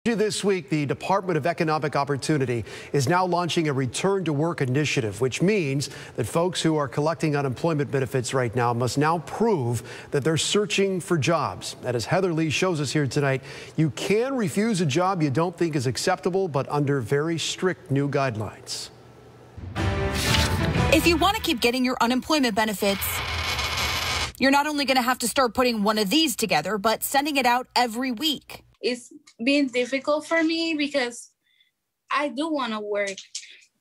This week, the Department of Economic Opportunity is now launching a return to work initiative, which means that folks who are collecting unemployment benefits right now must now prove that they're searching for jobs. And as Heather Lee shows us here tonight, you can refuse a job you don't think is acceptable, but under very strict new guidelines. If you want to keep getting your unemployment benefits, you're not only going to have to start putting one of these together, but sending it out every week. It's been difficult for me because I do want to work,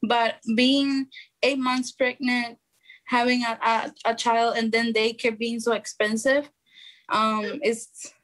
but being 8 months pregnant, having a child, and then daycare being so expensive, I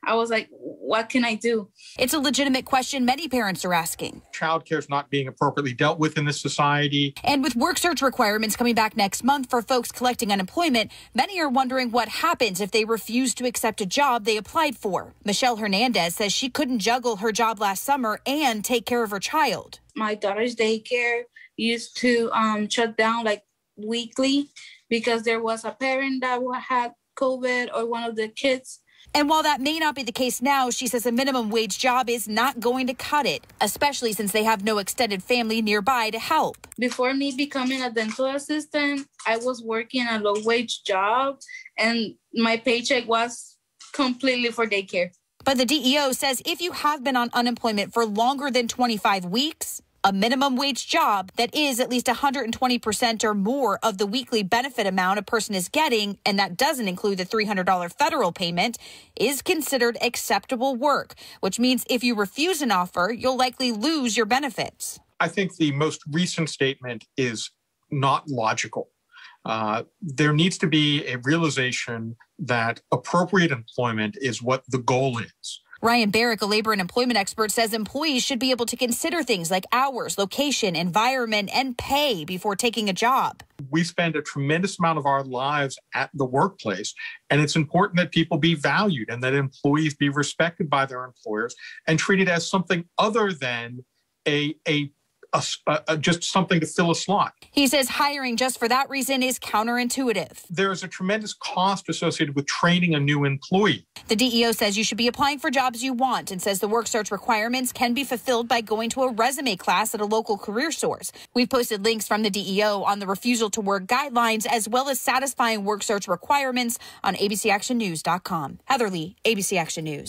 was like, what can I do? It's a legitimate question many parents are asking. Childcare is not being appropriately dealt with in this society. And with work search requirements coming back next month for folks collecting unemployment, many are wondering what happens if they refuse to accept a job they applied for. Michelle Hernandez says she couldn't juggle her job last summer and take care of her child. My daughter's daycare used to shut down like weekly because there was a parent that had COVID or one of the kids. And while that may not be the case now, she says a minimum wage job is not going to cut it, especially since they have no extended family nearby to help. Before me becoming a dental assistant, I was working a low wage job and my paycheck was completely for daycare. But the DEO says if you have been on unemployment for longer than 25 weeks, a minimum wage job that is at least 120% or more of the weekly benefit amount a person is getting, and that doesn't include the $300 federal payment, is considered acceptable work, which means if you refuse an offer, you'll likely lose your benefits. I think the most recent statement is not logical. There needs to be a realization that appropriate employment is what the goal is. Ryan Barrick, a labor and employment expert, says employees should be able to consider things like hours, location, environment, and pay before taking a job. We spend a tremendous amount of our lives at the workplace, and it's important that people be valued and that employees be respected by their employers and treated as something other than just something to fill a slot. He says hiring just for that reason is counterintuitive. There is a tremendous cost associated with training a new employee. The DEO says you should be applying for jobs you want and says the work search requirements can be fulfilled by going to a resume class at a local career source. We've posted links from the DEO on the refusal to work guidelines as well as satisfying work search requirements on abcactionnews.com. Heather Lee, ABC Action News.